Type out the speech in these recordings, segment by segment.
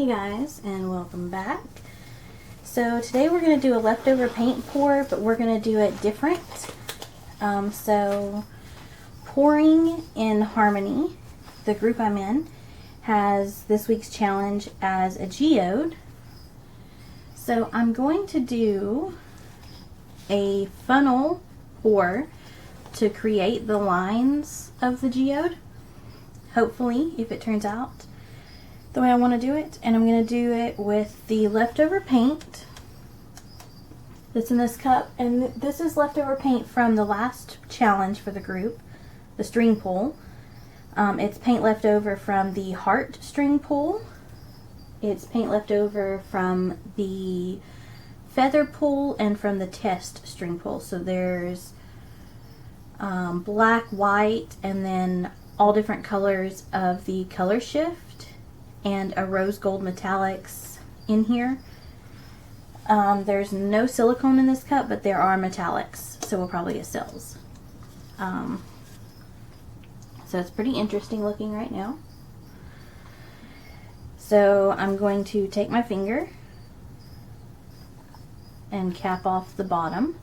Hey guys, and welcome back. So today we're going to do a leftover paint pour, but we're going to do it different. So Pouring in Harmony, the group I'm in, has this week's challenge as a geode. So I'm going to do a funnel pour to create the lines of the geode, hopefully, if it turns out the way I want to do it. And I'm going to do it with the leftover paint that's in this cup. And this is leftover paint from the last challenge for the group, the string pull. It's paint left over from the heart string pull. It's paint left over from the feather pull and from the test string pull. So there's black, white, and then all different colors of the color shift, and a rose gold metallics in here. There's no silicone in this cup, but there are metallics, so we'll probably get cells. So it's pretty interesting looking right now. So I'm going to take my finger and cap off the bottom.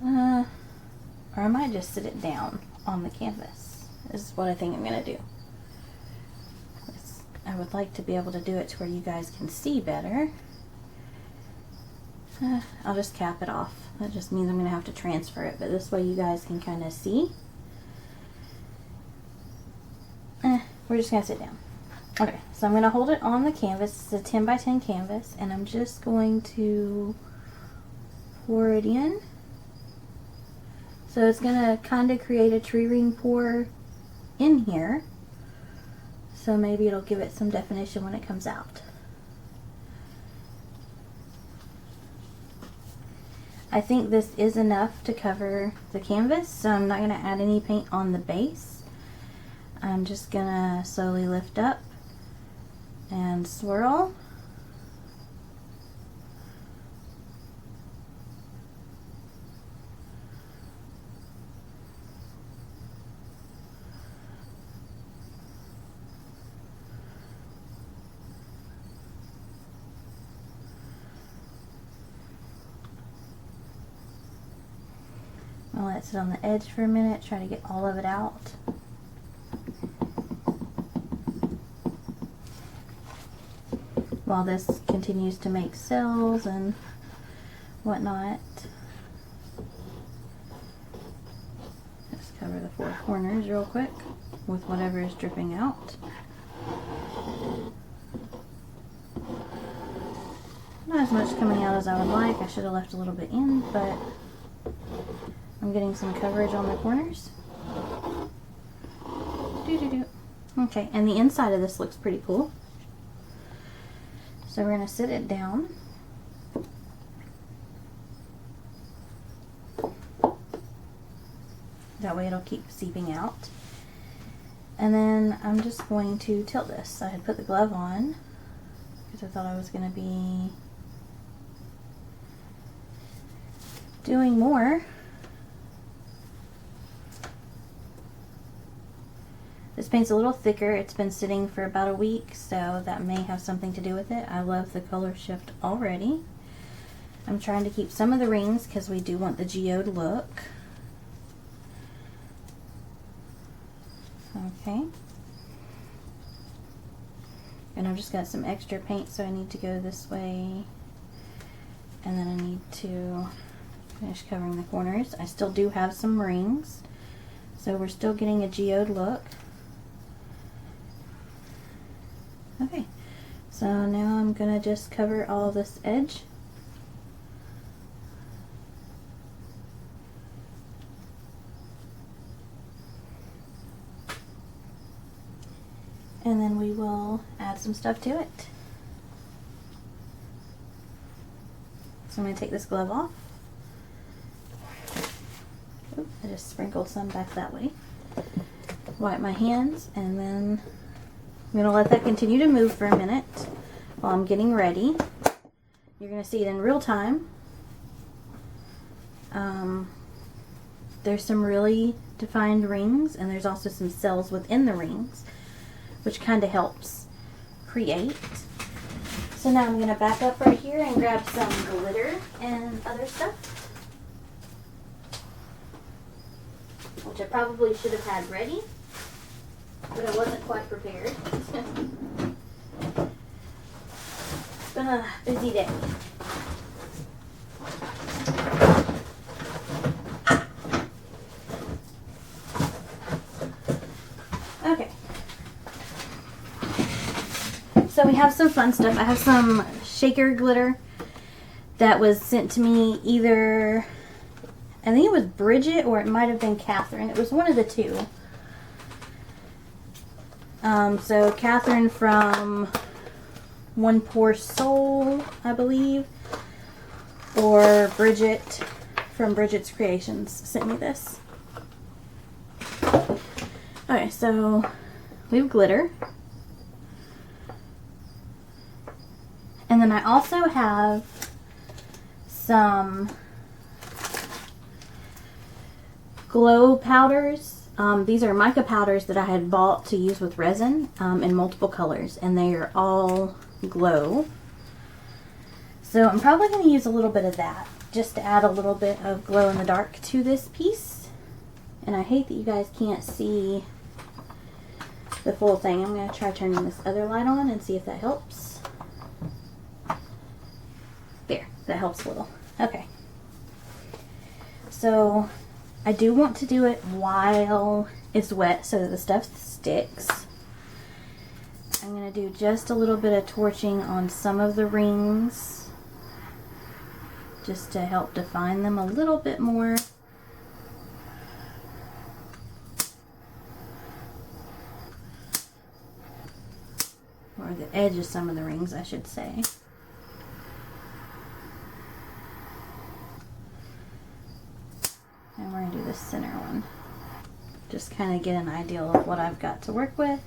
Or I might just sit it down on the canvas. This is what I think I'm going to do. I would like to be able to do it to where you guys can see better. I'll just cap it off. That just means I'm going to have to transfer it, but this way you guys can kind of see. We're just going to sit down. Okay, so I'm going to hold it on the canvas. It's a 10 by 10 canvas, and I'm just going to pour it in. So it's going to kind of create a tree ring pour in here. So maybe it'll give it some definition when it comes out. I think this is enough to cover the canvas, so I'm not going to add any paint on the base. I'm just going to slowly lift up and swirl. I'll let it sit on the edge for a minute, try to get all of it out. While this continues to make cells and whatnot. Just cover the four corners real quick with whatever is dripping out. Not as much coming out as I would like. I should have left a little bit in, but I'm getting some coverage on the corners. Okay, and the inside of this looks pretty cool. So we're going to sit it down. That way it'll keep seeping out. And then I'm just going to tilt this. I had put the glove on because I thought I was going to be doing more. This paint's a little thicker. It's been sitting for about a week, so that may have something to do with it. I love the color shift already. I'm trying to keep some of the rings because we do want the geode look. Okay. And I've just got some extra paint, so I need to go this way. And then I need to finish covering the corners. I still do have some rings, so we're still getting a geode look. Okay, so now I'm going to just cover all this edge. And then we will add some stuff to it. So I'm going to take this glove off. Oops, I just sprinkled some back that way. Wipe my hands, and then I'm going to let that continue to move for a minute while I'm getting ready. You're going to see it in real time. There's some really defined rings, and there's also some cells within the rings, which kind of helps create. So now I'm going to back up right here and grab some glitter and other stuff, which I probably should have had ready, but I wasn't quite prepared. It's been a busy day. Okay. So we have some fun stuff. I have some shaker glitter that was sent to me either, I think it was Bridget or it might have been Catherine. It was one of the two. So Catherine from One Poor Soul, I believe, or Bridget from Bridget's Creations sent me this. Okay, so we have glitter. And then I also have some glow powders. These are mica powders that I had bought to use with resin in multiple colors, and they are all glow. So I'm probably going to use a little bit of that just to add a little bit of glow in the dark to this piece. And I hate that you guys can't see the full thing. I'm going to try turning this other light on and see if that helps. There, that helps a little. Okay. So I do want to do it while it's wet so that the stuff sticks. I'm going to do just a little bit of torching on some of the rings just to help define them a little bit more. Or the edge of some of the rings, I should say. And we're going to do the center one. Just kind of get an idea of what I've got to work with.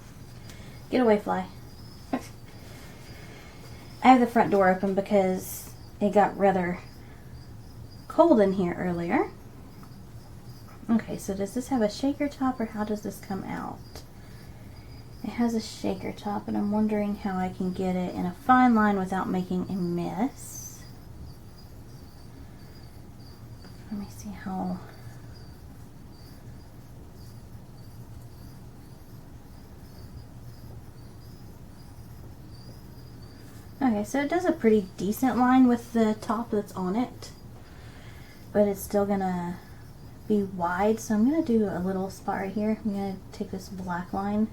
Get away, fly. I have the front door open because it got rather cold in here earlier. Okay, so does this have a shaker top or how does this come out? It has a shaker top, and I'm wondering how I can get it in a fine line without making a mess. Let me see how... Okay, so it does a pretty decent line with the top that's on it, but it's still gonna be wide, so I'm gonna do a little spot right here. I'm gonna take this black line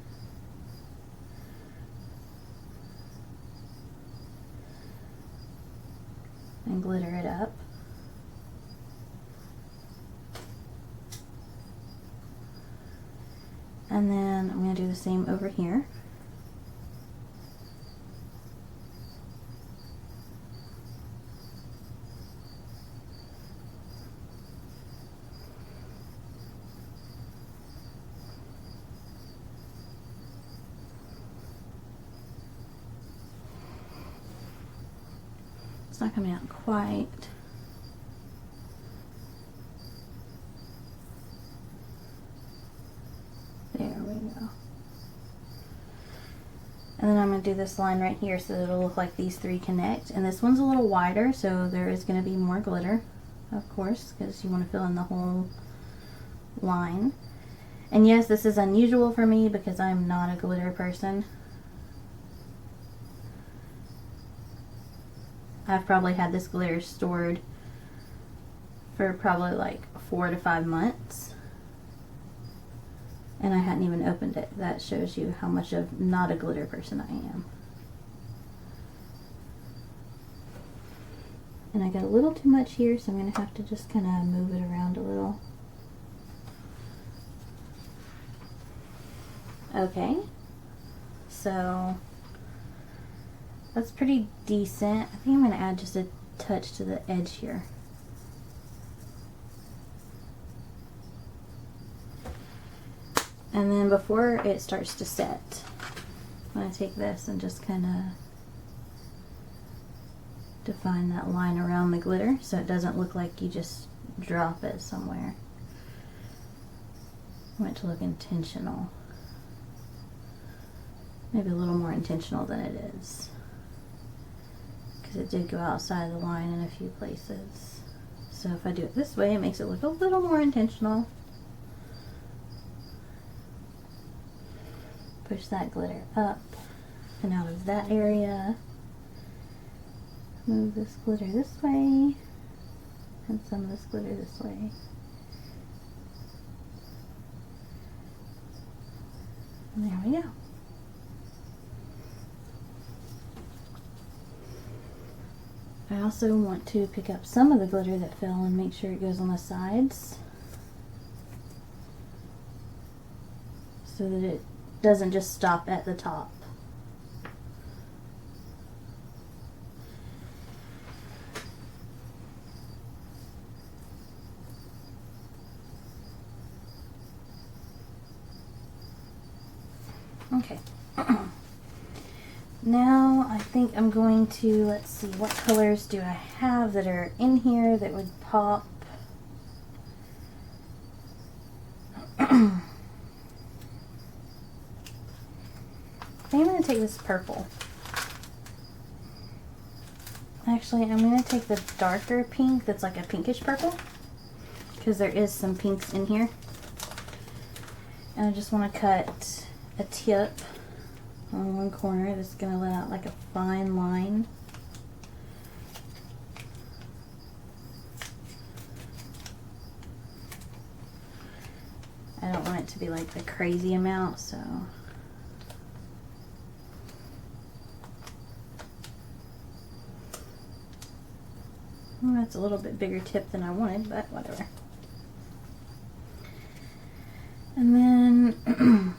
and glitter it up. And then I'm going to do the same over here. It's not coming out quite. There we go. And then I'm going to do this line right here so that it'll look like these three connect. And this one's a little wider, so there is going to be more glitter, of course, because you want to fill in the whole line. And yes, this is unusual for me because I'm not a glitter person. I've probably had this glitter stored for probably like 4 to 5 months. And I hadn't even opened it. That shows you how much of not a glitter person I am. And I got a little too much here, so I'm going to have to just kind of move it around a little. Okay. So that's pretty decent. I think I'm going to add just a touch to the edge here. And then before it starts to set, I'm going to take this and just kind of define that line around the glitter so it doesn't look like you just drop it somewhere. I want it to look intentional. Maybe a little more intentional than it is. Because it did go outside the line in a few places. So if I do it this way, it makes it look a little more intentional. Push that glitter up and out of that area. Move this glitter this way and some of this glitter this way. And there we go. I also want to pick up some of the glitter that fell and make sure it goes on the sides so that it doesn't just stop at the top. Okay. Now I think I'm going to, let's see, what colors do I have that are in here that would pop? I think I'm going to take this purple. Actually, I'm going to take the darker pink that's like a pinkish purple, because there is some pinks in here. And I just want to cut a tip on one corner that's going to let out like a fine line. I don't want it to be like the crazy amount, so well, that's a little bit bigger tip than I wanted, but whatever. And then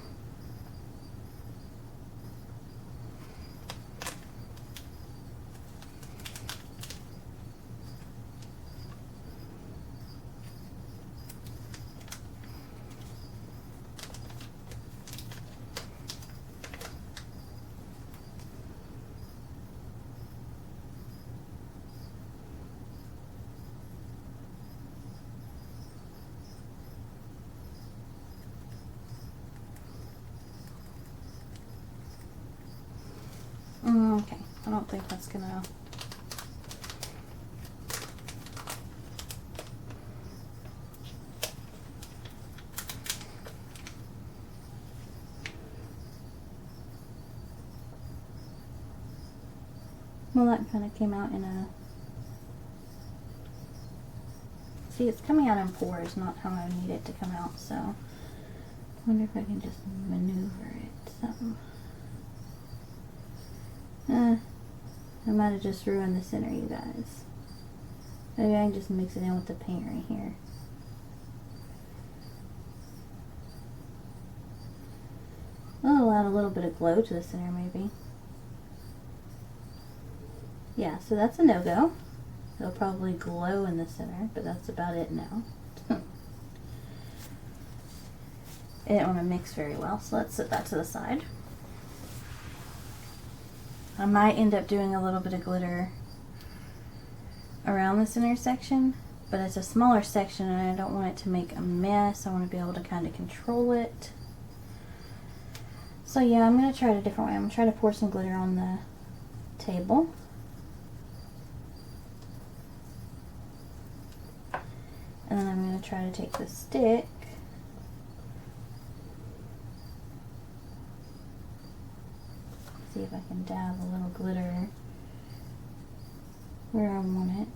okay, I don't think that's gonna. Well, that kind of came out in a. See, it's coming out in pores, not how I need it to come out, so I wonder if I can just maneuver it some. I might have just ruined the center, you guys. Maybe I can just mix it in with the paint right here. I'll add a little bit of glow to the center, maybe. Yeah, so that's a no-go. It'll probably glow in the center, but that's about it now. It didn't want to mix very well, so let's set that to the side. I might end up doing a little bit of glitter around this intersection, but it's a smaller section and I don't want it to make a mess. I want to be able to kind of control it. So yeah, I'm going to try it a different way. I'm going to try to pour some glitter on the table. And then I'm going to try to take the stick see if I can dab a little glitter where I want it.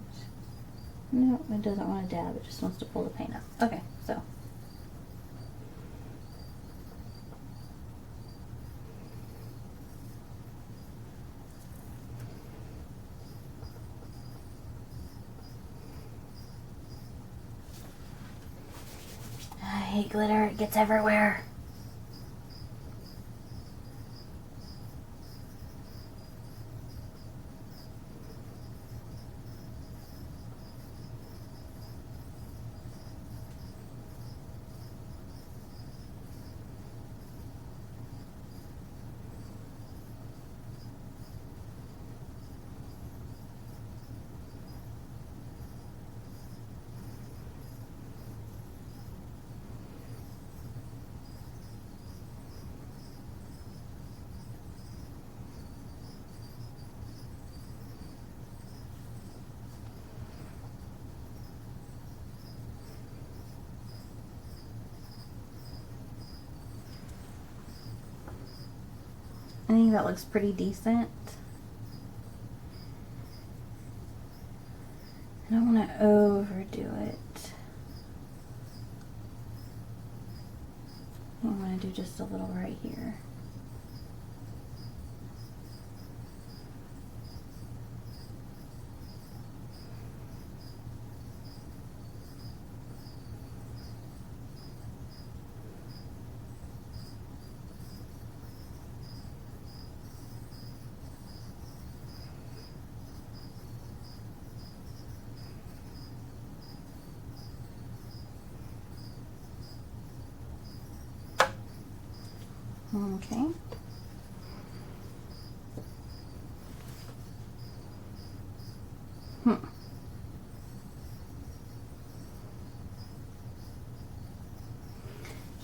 No, it doesn't want to dab, it just wants to pull the paint up. Okay, so. I hate glitter, it gets everywhere. I think that looks pretty decent. I don't want to overdo it. I'm going to do just a little right here. Okay.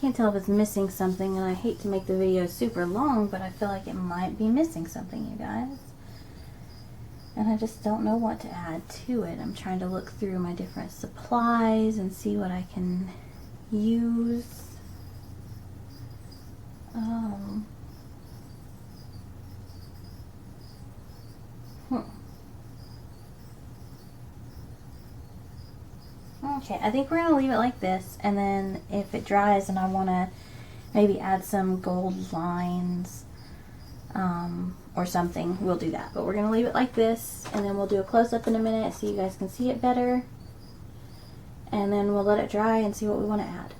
Can't tell if it's missing something, and I hate to make the video super long, but I feel like it might be missing something, you guys. And I just don't know what to add to it. I'm trying to look through my different supplies and see what I can use. Okay, I think we're going to leave it like this, and then if it dries and I want to maybe add some gold lines or something, we'll do that. But we're going to leave it like this, and then we'll do a close-up in a minute so you guys can see it better. And then we'll let it dry and see what we want to add.